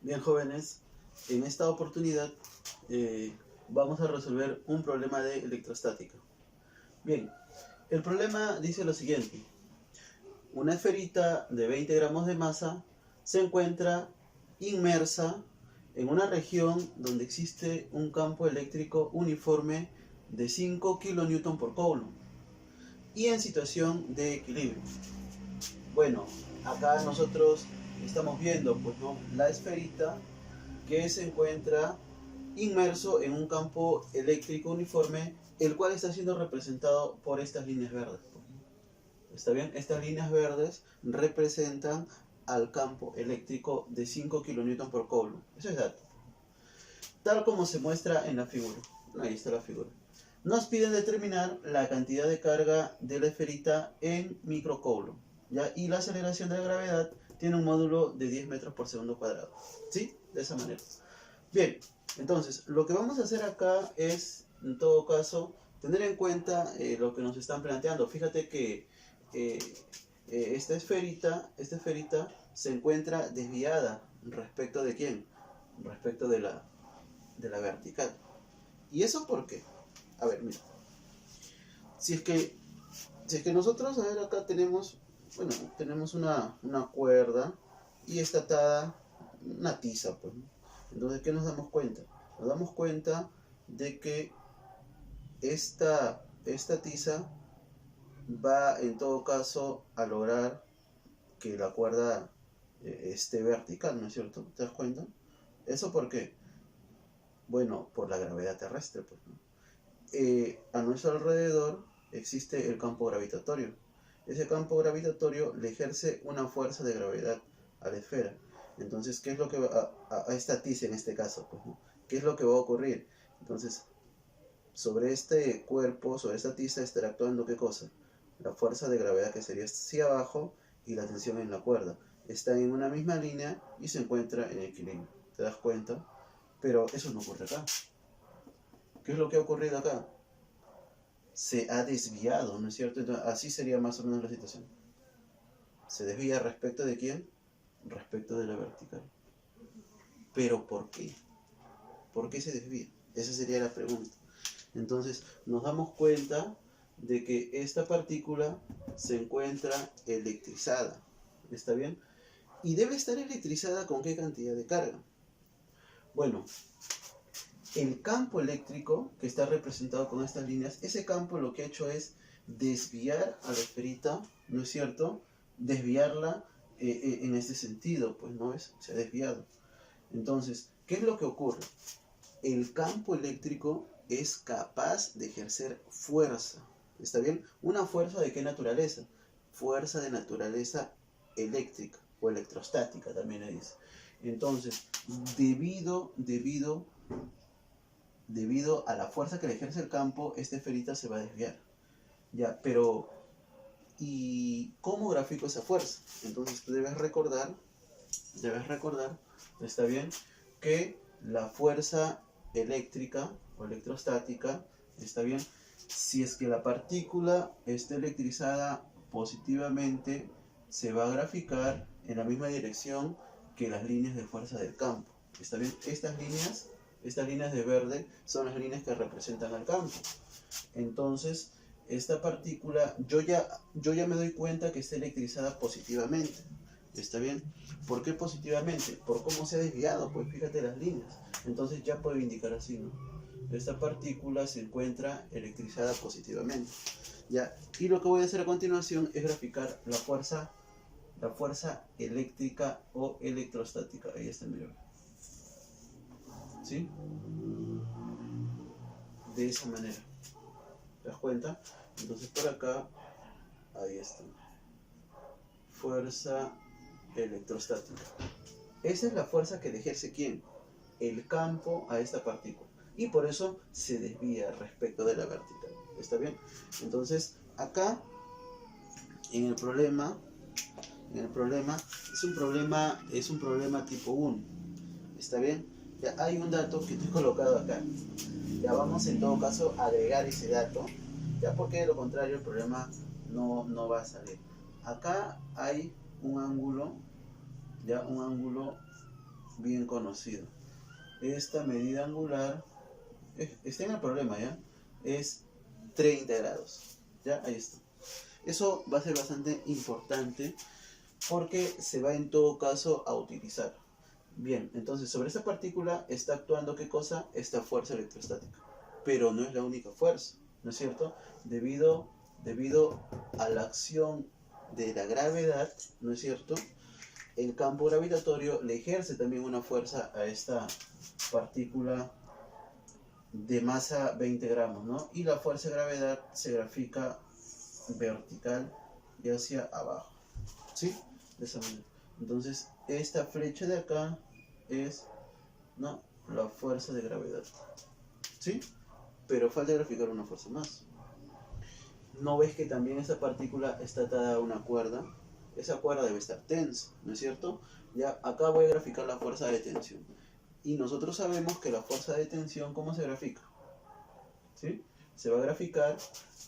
Bien, jóvenes, en esta oportunidad vamos a resolver un problema de electrostática. Bien, el problema dice lo siguiente. Una esferita de 20 gramos de masa se encuentra inmersa en una región donde existe un campo eléctrico uniforme de 5 kN por coulomb y en situación de equilibrio. Bueno, acá nosotros estamos viendo pues, ¿no? la esferita que se encuentra inmerso en un campo eléctrico uniforme, el cual está siendo representado por estas líneas verdes. ¿Está bien? Estas líneas verdes representan al campo eléctrico de 5 kN por coulomb. Eso es dato. Tal como se muestra en la figura. Ahí está la figura. Nos piden determinar la cantidad de carga de la esferita en microcoulomb, ¿ya? Y la aceleración de la gravedad tiene un módulo de 10 metros por segundo cuadrado. ¿Sí? De esa manera. Bien, entonces, lo que vamos a hacer acá es, en todo caso, tener en cuenta lo que nos están planteando. Fíjate que esta esferita se encuentra desviada respecto de quién, respecto de la vertical. ¿Y eso por qué? A ver, mira. Si es que nosotros, a ver, acá tenemos, bueno, tenemos una cuerda y está atada una tiza, pues, ¿no? Entonces, ¿qué nos damos cuenta? Nos damos cuenta de que esta tiza va en todo caso a lograr que la cuerda esté vertical, ¿no es cierto? ¿Te das cuenta? ¿Eso por qué? Bueno, por la gravedad terrestre, pues, ¿no? A nuestro alrededor existe el campo gravitatorio. Ese campo gravitatorio le ejerce una fuerza de gravedad a la esfera. Entonces, ¿qué es lo que va a esta tiza en este caso? Pues, ¿no? ¿Qué es lo que va a ocurrir? Entonces, sobre este cuerpo, sobre esta tiza, estará actuando ¿qué cosa? La fuerza de gravedad que sería hacia abajo y la tensión en la cuerda. Están en una misma línea y se encuentra en equilibrio. ¿Te das cuenta? Pero eso no ocurre acá. ¿Qué es lo que ha ocurrido acá? Se ha desviado, ¿no es cierto? Entonces, así sería más o menos la situación. ¿Se desvía respecto de quién? Respecto de la vertical. ¿Pero por qué? ¿Por qué se desvía? Esa sería la pregunta. Entonces, nos damos cuenta de que esta partícula se encuentra electrizada. ¿Está bien? ¿Y debe estar electrizada con qué cantidad de carga? Bueno, el campo eléctrico que está representado con estas líneas, ese campo lo que ha hecho es desviar a la esferita, ¿no es cierto? Desviarla en este sentido, pues, ¿no es? Se ha desviado. Entonces, ¿qué es lo que ocurre? El campo eléctrico es capaz de ejercer fuerza. ¿Está bien? ¿Una fuerza de qué naturaleza? Fuerza de naturaleza eléctrica o electrostática, también le dice. Entonces, debido a la fuerza que le ejerce el campo, esta esferita se va a desviar. Ya, pero ¿y cómo grafico esa fuerza? Entonces tú debes recordar, está bien, que la fuerza eléctrica o electrostática, está bien, si es que la partícula está electrizada positivamente, se va a graficar en la misma dirección que las líneas de fuerza del campo. ¿Está bien? Estas líneas de verde son las líneas que representan al campo. Entonces, esta partícula, yo ya me doy cuenta que está electrizada positivamente. ¿Está bien? ¿Por qué positivamente? Por cómo se ha desviado, pues fíjate las líneas. Entonces ya puedo indicar así, ¿no? Esta partícula se encuentra electrizada positivamente. ¿Ya? Y lo que voy a hacer a continuación es graficar la fuerza eléctrica o electrostática. Ahí está, mira. ¿Sí? De esa manera. ¿Te das cuenta? Entonces por acá, ahí está. Fuerza electrostática. Esa es la fuerza que le ejerce ¿quién? El campo a esta partícula. Y por eso se desvía respecto de la vertical. ¿Está bien? Entonces, acá, en el problema es un problema tipo 1. ¿Está bien? Ya hay un dato que estoy colocado acá. Ya vamos en todo caso a agregar ese dato, ya porque de lo contrario el problema no va a salir. Acá hay un ángulo, ya un ángulo bien conocido. Esta medida angular, está en el problema, ¿ya? Es 30 grados. ¿Ya? Ahí está. Eso va a ser bastante importante porque se va en todo caso a utilizar. Bien, entonces sobre esta partícula está actuando ¿qué cosa? Esta fuerza electrostática. Pero no es la única fuerza, ¿no es cierto? Debido a la acción de la gravedad, ¿no es cierto? El campo gravitatorio le ejerce también una fuerza a esta partícula de masa 20 gramos, ¿no? Y la fuerza de gravedad se grafica vertical y hacia abajo, ¿sí? De esa manera. Entonces, esta flecha de acá es, ¿no?, la fuerza de gravedad, ¿sí? Pero falta graficar una fuerza más. ¿No ves que también esa partícula está atada a una cuerda? Esa cuerda debe estar tensa, ¿no es cierto? Ya acá voy a graficar la fuerza de tensión. Y nosotros sabemos que la fuerza de tensión, ¿cómo se grafica? ¿Sí? Se va a graficar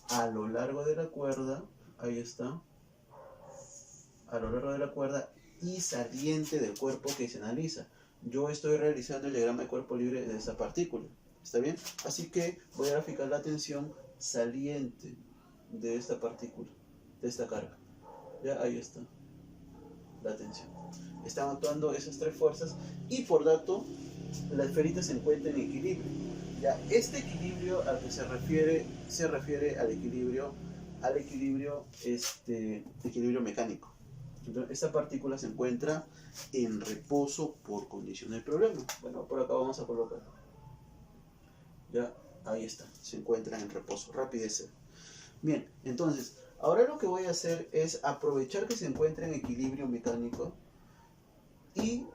a lo largo de la cuerda, ahí está, a lo largo de la cuerda y saliente del cuerpo que se analiza. Yo estoy realizando el diagrama de cuerpo libre de esa partícula, ¿está bien? Así que voy a graficar la tensión saliente de esta partícula, de esta carga. Ya, ahí está, la tensión. Están actuando esas tres fuerzas y por dato, la esferita se encuentra en equilibrio. Ya, este equilibrio al que se refiere al equilibrio equilibrio mecánico. Entonces, esta partícula se encuentra en reposo por condición del problema. Bueno, por acá vamos a colocar. Ya, ahí está, se encuentra en reposo, rapidez. Bien, entonces, ahora lo que voy a hacer es aprovechar que se encuentra en equilibrio mecánico y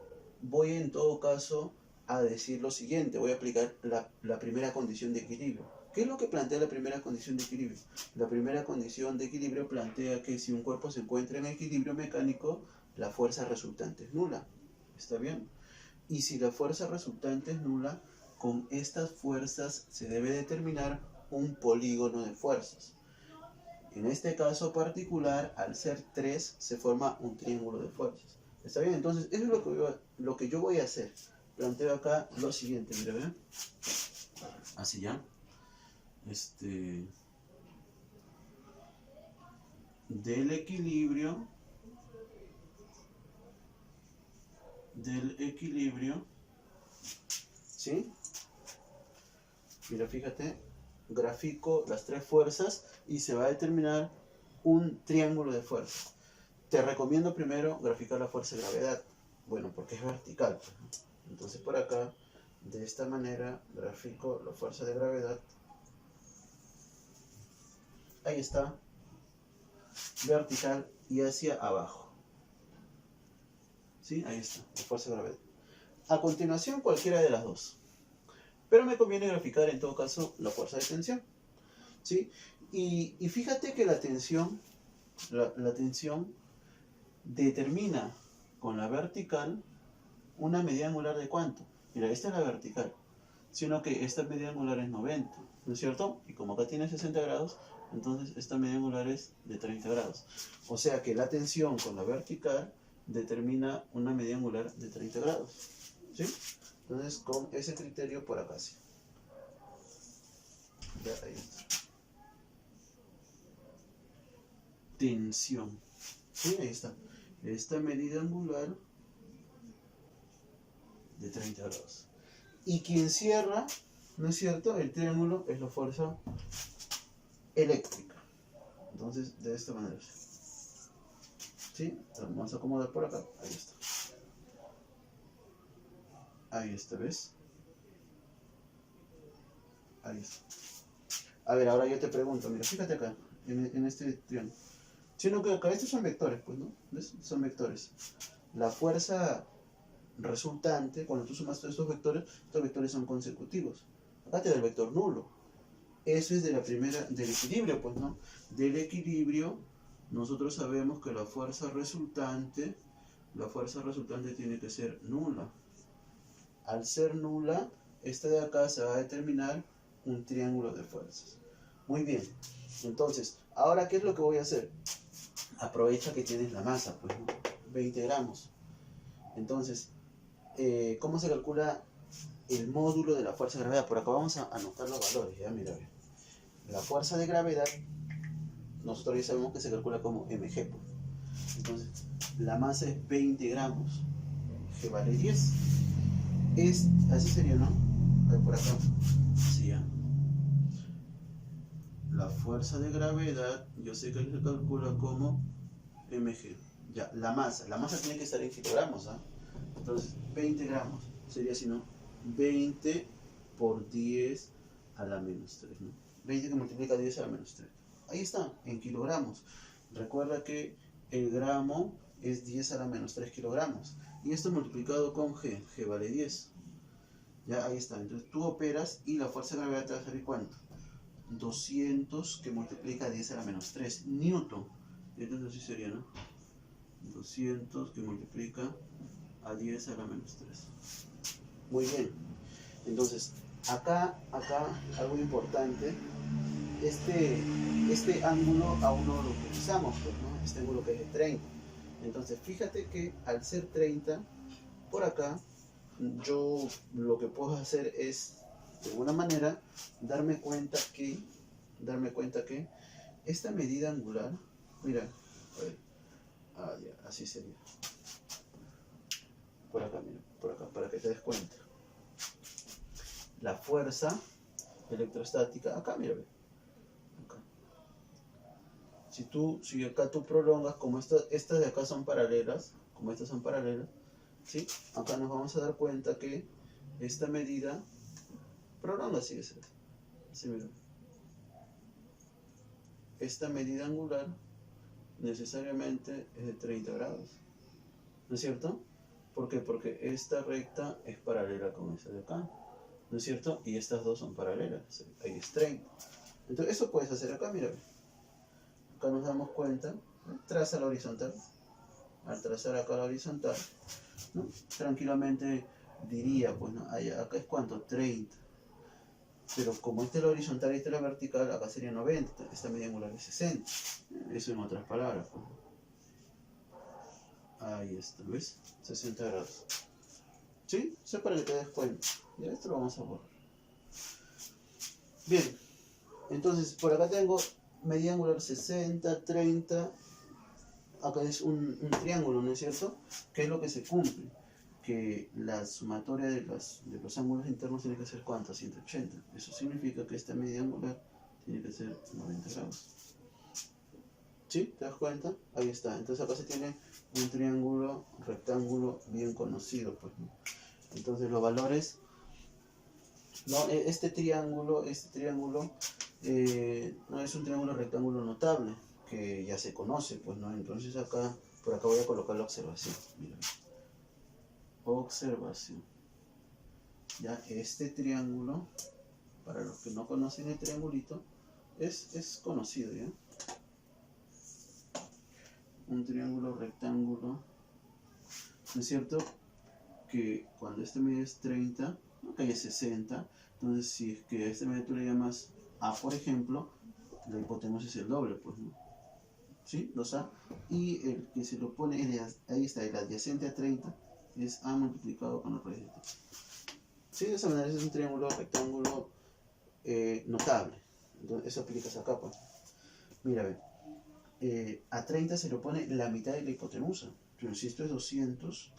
voy en todo caso a decir lo siguiente, voy a aplicar la primera condición de equilibrio. ¿Qué es lo que plantea la primera condición de equilibrio? La primera condición de equilibrio plantea que si un cuerpo se encuentra en equilibrio mecánico, la fuerza resultante es nula. ¿Está bien? Y si la fuerza resultante es nula, con estas fuerzas se debe determinar un polígono de fuerzas. En este caso particular, al ser 3, se forma un triángulo de fuerzas. ¿Está bien? Entonces, eso es lo que yo voy a hacer. Planteo acá lo siguiente, mira, ¿ve? Así ya. Del equilibrio, ¿sí? Mira, fíjate, grafico las tres fuerzas y se va a determinar un triángulo de fuerzas. Te recomiendo primero graficar la fuerza de gravedad. Bueno, porque es vertical. Entonces por acá, de esta manera, grafico la fuerza de gravedad. Ahí está. Vertical y hacia abajo. ¿Sí? Ahí está, la fuerza de gravedad. A continuación, cualquiera de las dos. Pero me conviene graficar en todo caso la fuerza de tensión. ¿Sí? Y fíjate que la tensión determina con la vertical una medida angular de ¿cuánto? Mira, esta es la vertical, sino que esta medida angular es 90, ¿no es cierto? Y como acá tiene 60 grados, entonces esta medida angular es de 30 grados. O sea que la tensión con la vertical determina una medida angular de 30 grados, ¿sí? Entonces con ese criterio por acá sí. Ya, ahí está. Tensión. Sí, ahí está. Esta medida angular de 30 grados. Y quien cierra, ¿no es cierto?, el triángulo es la fuerza eléctrica. Entonces, de esta manera. ¿Sí? Vamos a acomodar por acá. Ahí está. Ahí está, ¿ves? Ahí está. A ver, ahora yo te pregunto, mira, fíjate acá, en este triángulo. Sino que acá estos son vectores, pues, ¿no? ¿Ves? Son vectores. La fuerza resultante, cuando tú sumas todos estos vectores son consecutivos. Acá te da el vector nulo. Eso es del equilibrio, pues, ¿no? Del equilibrio, nosotros sabemos que la fuerza resultante tiene que ser nula. Al ser nula, esta de acá se va a determinar un triángulo de fuerzas. Muy bien. Entonces, ahora, ¿qué es lo que voy a hacer? Aprovecha que tienes la masa, pues, ¿no? 20 gramos. Entonces, ¿cómo se calcula el módulo de la fuerza de gravedad? Por acá vamos a anotar los valores, ya mira, ve. La fuerza de gravedad, nosotros ya sabemos que se calcula como mg. Pues. Entonces, la masa es 20 gramos, G vale 10. Así sería, ¿no? Por acá. Sí, ya. La fuerza de gravedad, yo sé que se calcula como mg. Ya, la masa tiene que estar en kilogramos, ¿ah? Entonces, 20 gramos sería así, ¿no? 20 por 10 a la menos 3, ¿no? 20 que multiplica 10 a la menos 3. Ahí está, en kilogramos. Recuerda que el gramo es 10 a la menos 3 kilogramos. Y esto multiplicado con G vale 10. Ya, ahí está. Entonces tú operas y la fuerza de gravedad te va a salir ¿cuánto? 200 que multiplica 10 a la menos 3 newton. Entonces así sería, ¿no? 200 que multiplica a 10 a la menos 3. Muy bien. Entonces, acá algo importante. Este ángulo aún no lo utilizamos, pues, ¿no? Este ángulo que es de 30. Entonces, fíjate que al ser 30, por acá, yo lo que puedo hacer es, de alguna manera, darme cuenta que esta medida angular, mira, a ver, ya, así sería. Por acá, mira, por acá, para que te des cuenta. La fuerza electrostática, acá, mira, acá. Si acá tú prolongas, como estas de acá son paralelas, como estas son paralelas, ¿sí? Acá nos vamos a dar cuenta que esta medida prolonga, sigue siendo. Sí, mira. Esta medida angular necesariamente es de 30 grados. ¿No es cierto? ¿Por qué? Porque esta recta es paralela con esta de acá. ¿No es cierto? Y estas dos son paralelas. Ahí es 30. Entonces eso puedes hacer acá, mira. Acá nos damos cuenta. Traza la horizontal. Al trazar acá la horizontal, ¿no? Tranquilamente diría, pues, ¿no? Acá es ¿cuánto? 30. Pero como esta es la horizontal y esta es la vertical, acá sería 90. Esta medida angular es 60. Eso en otras palabras, pues. Ahí está, ¿ves? 60 grados. ¿Sí? Eso para que te des cuenta. Ya esto lo vamos a borrar. Bien. Entonces, por acá tengo medida angular 60, 30. Acá es un triángulo, ¿no es cierto? ¿Qué es lo que se cumple? Que la sumatoria de los ángulos internos tiene que ser ¿cuánto? 180. Eso significa que esta medida angular tiene que ser 90 grados. ¿Sí? ¿Te das cuenta? Ahí está. Entonces acá se tiene un triángulo rectángulo bien conocido, pues, ¿no? Entonces los valores, no, este triángulo no es un triángulo rectángulo notable, que ya se conoce, pues, ¿no? Entonces acá, por acá voy a colocar la observación. Mira. Observación. Ya este triángulo, para los que no conocen el triangulito, es conocido, ¿ya? Un triángulo rectángulo, ¿no es cierto? Que cuando este medio es 30, acá es 60, entonces si es que a este medio tú le llamas A, por ejemplo, la hipotenusa es el doble, pues, ¿no? ¿Sí? 2A. Y el que se lo pone, ahí está, el adyacente a 30, es A multiplicado con la raíz de 30. Sí, de esa manera es un triángulo rectángulo notable. Entonces eso aplicas acá, pues. Mira, ve. A 30 se le pone la mitad de la hipotenusa. Pero si esto es 200,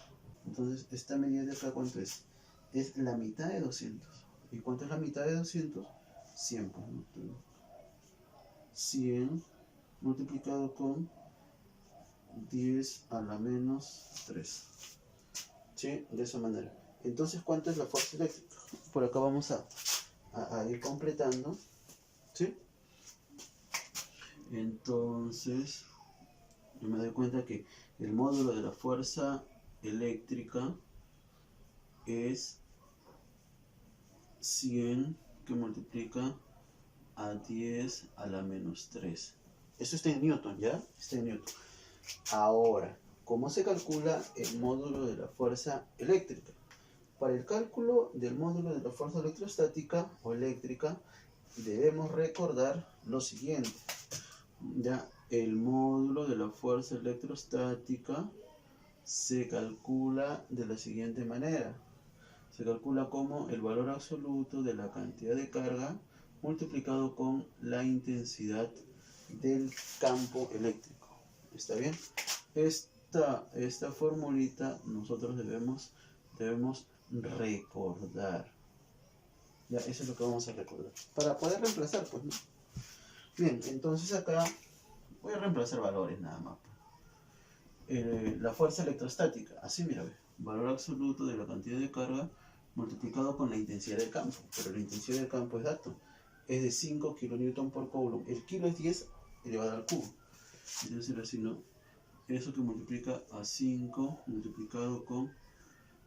entonces esta medida de acá, ¿cuánto es? Es la mitad de 200. ¿Y cuánto es la mitad de 200? 100, pues, ¿no? 100 multiplicado con 10 a la menos 3. ¿Sí? De esa manera. Entonces, ¿cuánto es la fuerza eléctrica? Por acá vamos a ir completando. ¿Sí? Entonces, yo me doy cuenta que el módulo de la fuerza eléctrica es 100 que multiplica a 10 a la menos 3. Eso está en Newton, ¿ya? Está en Newton. Ahora, ¿cómo se calcula el módulo de la fuerza eléctrica? Para el cálculo del módulo de la fuerza electrostática o eléctrica, debemos recordar lo siguiente. Ya, el módulo de la fuerza electrostática se calcula de la siguiente manera. Se calcula como el valor absoluto de la cantidad de carga multiplicado con la intensidad del campo eléctrico. ¿Está bien? Esta formulita nosotros debemos recordar. Ya, eso es lo que vamos a recordar. Para poder reemplazar, pues, ¿no? Bien, entonces acá voy a reemplazar valores nada más. La fuerza electrostática, así mira, ve, valor absoluto de la cantidad de carga multiplicado con la intensidad del campo. Pero la intensidad del campo es dato, es de 5 kN por coulomb. El kilo es 10 elevado al cubo. Entonces así, ¿no? Eso que multiplica a 5 multiplicado con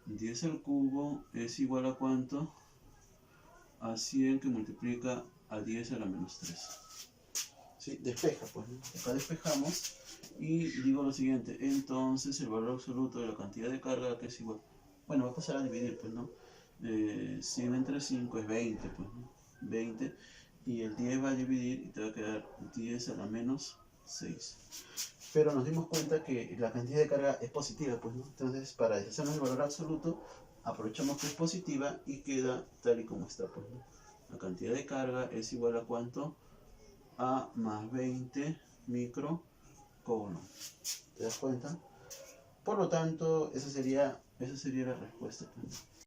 10 al cubo es igual a ¿cuánto? A 100 que multiplica a 10 a la menos 3. ¿Sí? Despeja, pues, ¿no? Acá despejamos y digo lo siguiente. Entonces el valor absoluto de la cantidad de carga, que es igual, bueno, va a pasar a dividir, pues, ¿no? 100 entre 5 es 20, pues, ¿no? 20, y el 10 va a dividir y te va a quedar 10 a la menos 6. Pero nos dimos cuenta que la cantidad de carga es positiva, pues, ¿no? Entonces, para deshacernos el valor absoluto, aprovechamos que es positiva y queda tal y como está, pues, ¿no? La cantidad de carga es igual a ¿cuánto? A más 20 microcoulomb. ¿Te das cuenta? Por lo tanto, esa sería la respuesta, pues.